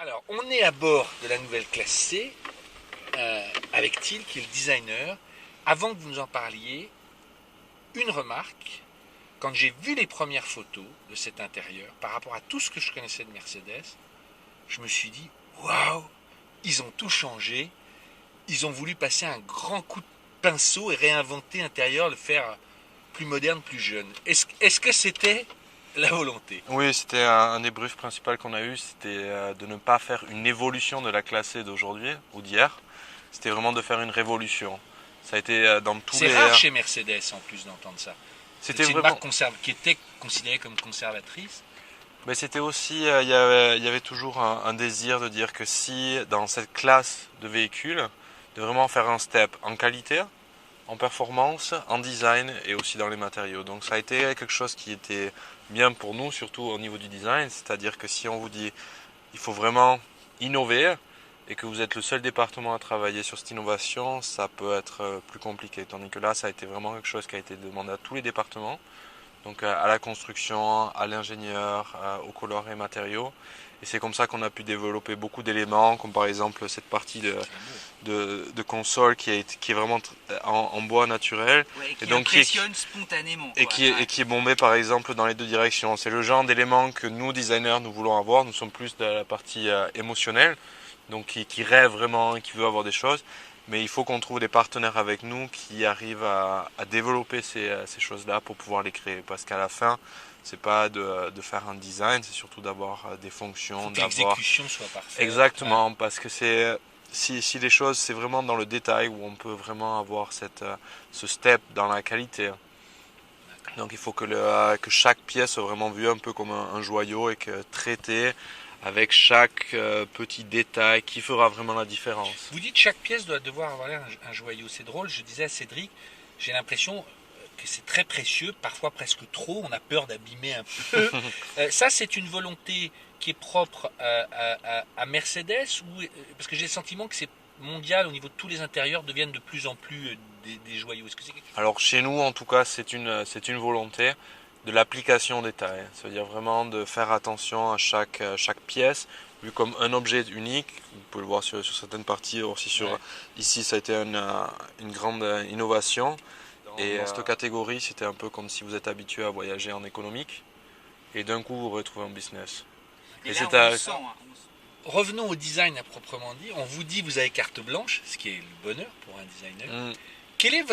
Alors, on est à bord de la nouvelle classe C avec Thiel, qui est le designer. Avant que vous nous en parliez, une remarque. Quand j'ai vu les premières photos de cet intérieur, par rapport à tout ce que je connaissais de Mercedes, je me suis dit, waouh, ils ont tout changé. Ils ont voulu passer un grand coup de pinceau et réinventer l'intérieur, le faire plus moderne, plus jeune. Est-ce que c'était la volonté? Oui, c'était un des briefs principaux qu'on a eu, c'était de ne pas faire une évolution de la classe C d'aujourd'hui ou d'hier. C'était vraiment de faire une révolution. Ça a été dans tous C'est les. rare chez Mercedes en plus d'entendre ça. C'était C'est une vraiment. marque qui était considérée comme conservatrice. Mais c'était aussi, il y avait toujours un désir de dire que si dans cette classe de véhicules, de vraiment faire un step en qualité, en performance, en design et aussi dans les matériaux. Donc ça a été quelque chose qui était bien pour nous, surtout au niveau du design, c'est-à-dire que si on vous dit il faut vraiment innover et que vous êtes le seul département à travailler sur cette innovation, ça peut être plus compliqué. Tandis que là, ça a été vraiment quelque chose qui a été demandé à tous les départements, donc à la construction, à l'ingénieur, aux colors et matériaux. Et c'est comme ça qu'on a pu développer beaucoup d'éléments, comme par exemple cette partie de console qui est vraiment en bois naturel. Ouais, Et qui donc impressionne spontanément. et Quoi. et qui est bombé par exemple dans les deux directions. C'est le genre d'éléments que nous, designers, nous voulons avoir. Nous sommes plus de la partie émotionnelle, donc qui rêve vraiment, qui veut avoir des choses. Mais il faut qu'on trouve des partenaires avec nous qui arrivent à développer ces choses-là pour pouvoir les créer. Parce qu'à la fin, c'est pas de faire un design, c'est surtout d'avoir des Il fonctions, faut que d'avoir. l'exécution soit parfaite. Exactement, Ouais. parce que c'est. Si les choses, c'est vraiment dans le détail où on peut vraiment avoir ce step dans la qualité. Donc il faut que chaque pièce soit vraiment vue un peu comme un joyau et que traité avec chaque petit détail qui fera vraiment la différence. Vous dites chaque pièce doit devoir avoir l'air un joyau. C'est drôle, je disais à Cédric, j'ai l'impression que c'est très précieux, parfois presque trop, on a peur d'abîmer un peu. Ça, c'est une volonté qui est propre à Mercedes, parce que j'ai le sentiment que c'est mondial au niveau de tous les intérieurs deviennent de plus en plus des joyaux. Est-ce que c'est quelque chose? Alors chez nous en tout cas c'est une volonté de l'application au détail. C'est-à-dire vraiment de faire attention à chaque pièce, vu comme un objet unique. Vous pouvez le voir sur certaines parties, aussi Ouais. ici ça a été une grande innovation. Et dans cette catégorie, c'était un peu comme si vous êtes habitué à voyager en économique et d'un coup vous retrouvez en business. Et Et là, c'est on à... le sent. Hein. Revenons au design à proprement dit. On vous dit vous avez carte blanche, ce qui est le bonheur pour un designer. Mm. Quelle est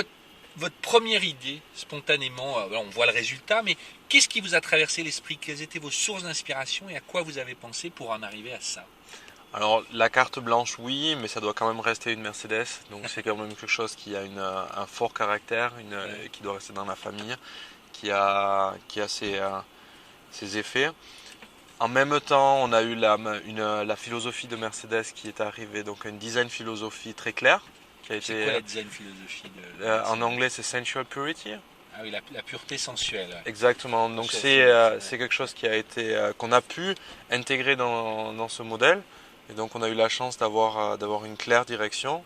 votre première idée spontanément? On voit le résultat, mais qu'est-ce qui vous a traversé l'esprit? Quelles étaient vos sources d'inspiration et à quoi vous avez pensé pour en arriver à ça? Alors la carte blanche oui, mais ça doit quand même rester une Mercedes, donc c'est quand même quelque chose qui a un fort caractère, qui doit rester dans la famille, qui a ses effets. En même temps, on a eu la philosophie de Mercedes qui est arrivée, donc une design philosophie très claire, qui a C'est été quoi la design philosophie de en Mercedes? anglais c'est sensual purity. Ah oui, la pureté sensuelle. Ouais. Exactement. Donc c'est quelque chose qui a été qu'on a pu intégrer dans ce modèle. Et donc on a eu la chance d'avoir une claire direction.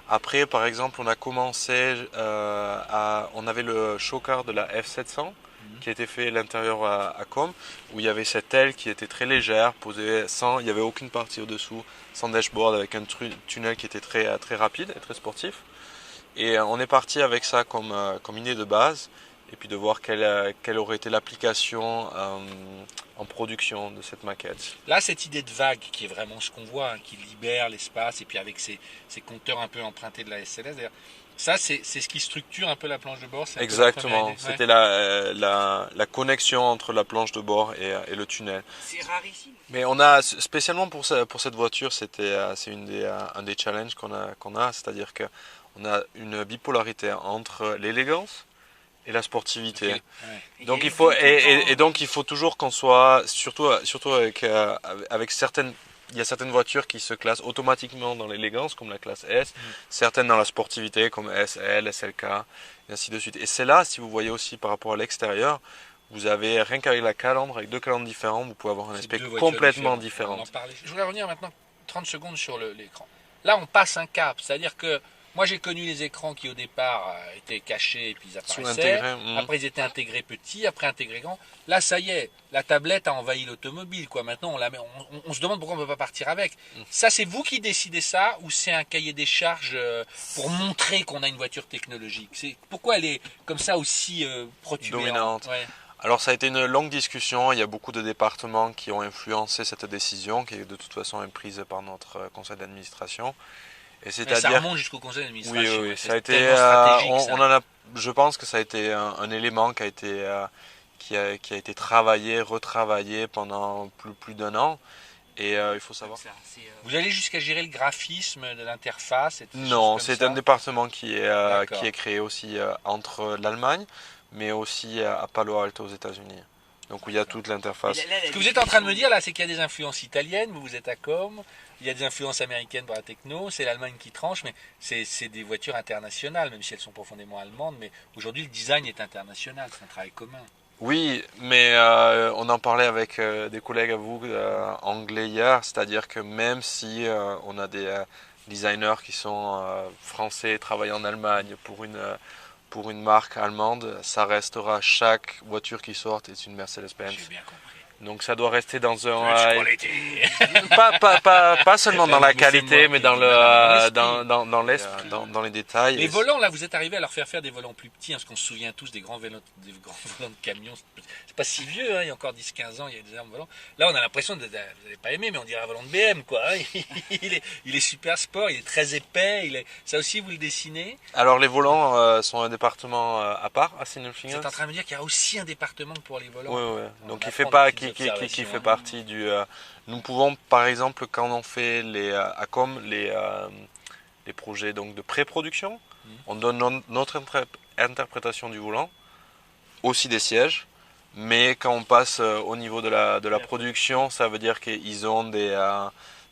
Après, par exemple, on a commencé on avait le choker de la F700 Mhm. qui était fait à l'intérieur à Com, où il y avait cette aile qui était très légère, posée sans, il n'y avait aucune partie au-dessous, sans dashboard, avec un tunnel qui était très rapide et très sportif. Et on est parti avec ça comme idée de base, et puis de voir quelle aurait été l'application en production de cette maquette. Là, cette idée de vague, qui est vraiment ce qu'on voit, hein, qui libère l'espace, et puis avec ces compteurs un peu empruntés de la SLS, d'ailleurs, ça, c'est ce qui structure un peu la planche de bord. C'est un peu la première Exactement, idée. Ouais. c'était la connexion entre la planche de bord et le tunnel. C'est rarissime. Mais on a, spécialement pour cette voiture, c'est un des challenges qu'on a, c'est-à-dire qu'on a une bipolarité entre l'élégance et la sportivité. Ok, ouais. Donc Il y a il faut tout le temps, et donc il faut toujours qu'on soit surtout avec certaines il y a certaines voitures qui se classent automatiquement dans l'élégance comme la classe S, Mm. certaines dans la sportivité comme SL, SLK et ainsi de suite. Et c'est là, si vous voyez aussi par rapport à l'extérieur, vous avez rien qu'avec la calandre, avec deux calandres différents, vous pouvez avoir un C'est aspect deux voitures complètement différentes. On différent. en parlait. Je voulais revenir maintenant 30 secondes sur l'écran. Là, on passe un cap, c'est-à-dire que Moi, j'ai connu les écrans qui, au départ, étaient cachés et puis ils apparaissaient. Sous-intégrés. Après, ils étaient intégrés petits, après intégrés grands. Là, ça y est, la tablette a envahi l'automobile, quoi. Maintenant, on se demande pourquoi on ne peut pas partir avec. Ça, c'est vous qui décidez ça ou c'est un cahier des charges pour montrer qu'on a une voiture technologique? Pourquoi elle est comme ça aussi protubérante? Dominante. Ouais. Alors ça a été une longue discussion, il y a beaucoup de départements qui ont influencé cette décision, qui de toute façon est prise par notre conseil d'administration. Et Mais ça c'est-à-dire, remonte jusqu'au conseil oui, d'administration. oui, Ouais, ça a c'est été, tellement stratégique, on ça. en a, je pense que ça a été un élément qui a été, qui a été travaillé, retravaillé pendant plus d'un an. Et il faut savoir. Ça, c'est, Vous allez jusqu'à gérer le graphisme de l'interface et toutes ces Non, choses comme c'est ça? un département D'accord. qui est créé aussi entre l'Allemagne, mais aussi à Palo Alto aux États-Unis. Donc où il y a toute l'interface. Ce que vous êtes en train de me dire là, c'est qu'il y a des influences italiennes, vous êtes à Com, il y a des influences américaines pour la techno, c'est l'Allemagne qui tranche, mais c'est des voitures internationales, même si elles sont profondément allemandes, mais aujourd'hui le design est international, c'est un travail commun. Oui, mais on en parlait avec des collègues à vous anglais hier, c'est-à-dire que même si on a des designers qui sont français, travaillent en Allemagne pour une marque allemande, ça restera chaque voiture qui sort est une Mercedes-Benz. J'ai bien compris. Donc ça doit rester dans French un quality. pas seulement dans la Vous faites qualité, moi, mais dans dans l'esprit. dans les détails. Les Et volants, là, vous êtes arrivé à leur faire des volants plus petits, hein, parce qu'on se souvient tous des grands volants de camions. C'est pas si vieux, hein, il y a encore 10-15 ans, il y a des armes volants. Là, on a l'impression, vous n'avez pas aimé, mais on dirait un volant de BM, quoi. Hein. Il est super sport, il est très épais. Ça aussi, vous le dessinez. alors les volants sont un département à part à Vous Sindelfingen. êtes en train de me dire qu'il y a aussi un département pour les volants. Oui, oui. On Donc apprend il fait des pas, petites qui observations, fait hein. partie du. Nous pouvons, par exemple, quand on fait les ACOM, les projets donc de pré-production, on donne notre interprétation du volant, aussi des sièges. Mais quand on passe au niveau de la production, ça veut dire qu'ils ont des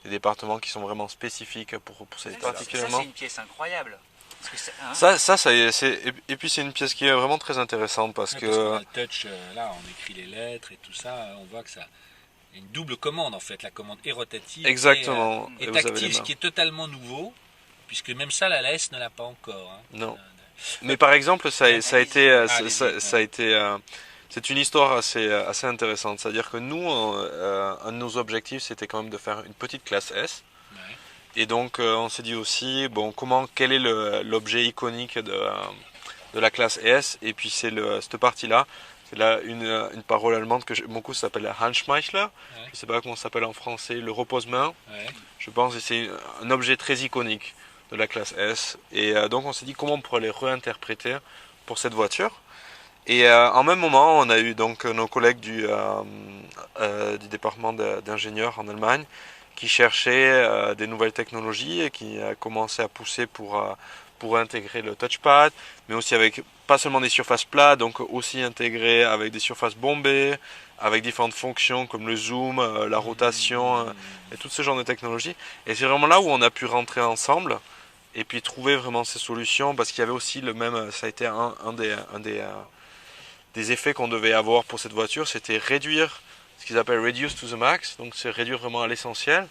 départements qui sont vraiment spécifiques pour ces ça, particulièrement. c'est une pièce incroyable. Parce que hein, Et puis c'est une pièce qui est vraiment très intéressante parce Ouais, que. parce qu'on a le touch, là, on écrit les lettres et tout ça, on voit que ça. Il y a une double commande en fait, la commande est rotative Exactement. et Et vous avez les tactile, ce mains. qui est totalement nouveau, puisque même ça, la LS ne l'a pas encore. Hein. Non. Mais par exemple, ça a été, Allez-y, ça a été, c'est une histoire assez intéressante. C'est-à-dire que nous, un de nos objectifs, c'était quand même de faire une petite classe S. Ouais. Et donc, on s'est dit aussi, bon, quel est l'objet iconique de la classe S? Et puis c'est cette partie-là. C'est là une parole allemande que j'aime beaucoup, ça s'appelle la Handschmeichler. Ouais. Je ne sais pas comment ça s'appelle en français, le repose-main. Ouais. Je pense que c'est un objet très iconique de la classe S. Et donc on s'est dit comment on pourrait les réinterpréter pour cette voiture. Et en même moment, on a eu donc nos collègues du département d'ingénieurs en Allemagne qui cherchaient des nouvelles technologies et qui commençaient à pousser pour intégrer le touchpad, mais aussi avec pas seulement des surfaces plates, donc aussi intégré avec des surfaces bombées, avec différentes fonctions comme le zoom, la rotation et tout ce genre de technologies. Et c'est vraiment là où on a pu rentrer ensemble et puis trouver vraiment ces solutions parce qu'il y avait aussi le même, ça a été un des effets qu'on devait avoir pour cette voiture, c'était réduire ce qu'ils appellent reduce to the max, donc c'est réduire vraiment à l'essentiel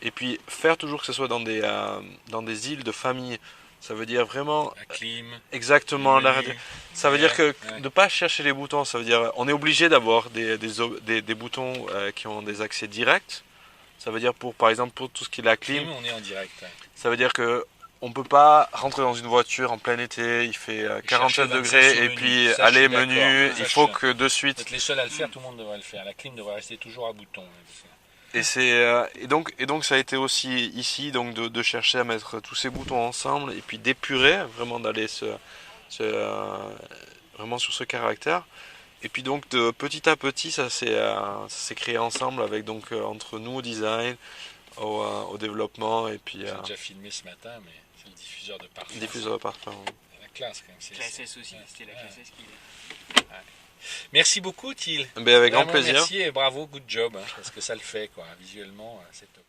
et puis faire toujours que ce soit dans des îles de famille. Ça veut dire vraiment La clim. exactement le menu. ça veut dire que Ouais. de ne pas chercher les boutons, ça veut dire on est obligé d'avoir des boutons qui ont des accès directs. Ça veut dire par exemple pour tout ce qui est la clim, On est en direct. Ouais. ça veut dire que on peut pas rentrer dans une voiture en plein été, il fait 47 chercher 26 degrés et menus. puis Ça, je aller suis d'accord. menu, Ça, il je faut suis- que de Vous suite êtes les seuls à le faire, tout le monde devrait le faire. La clim devrait rester toujours à bouton. et donc ça a été aussi ici donc de chercher à mettre tous ces boutons ensemble et puis d'épurer vraiment d'aller vraiment sur ce caractère et puis donc de petit à petit ça s'est créé ensemble avec donc entre nous au design au développement et puis J'ai déjà filmé ce matin, mais c'est le diffuseur de parfum. diffuseur parfum. C'est la classe quand même. classe S aussi, ouais. c'était la classe S qui Merci beaucoup, Thiel. Ben, avec grand Vraiment, plaisir. Merci et bravo, good job, hein, parce que ça le fait, quoi. Visuellement, c'est top.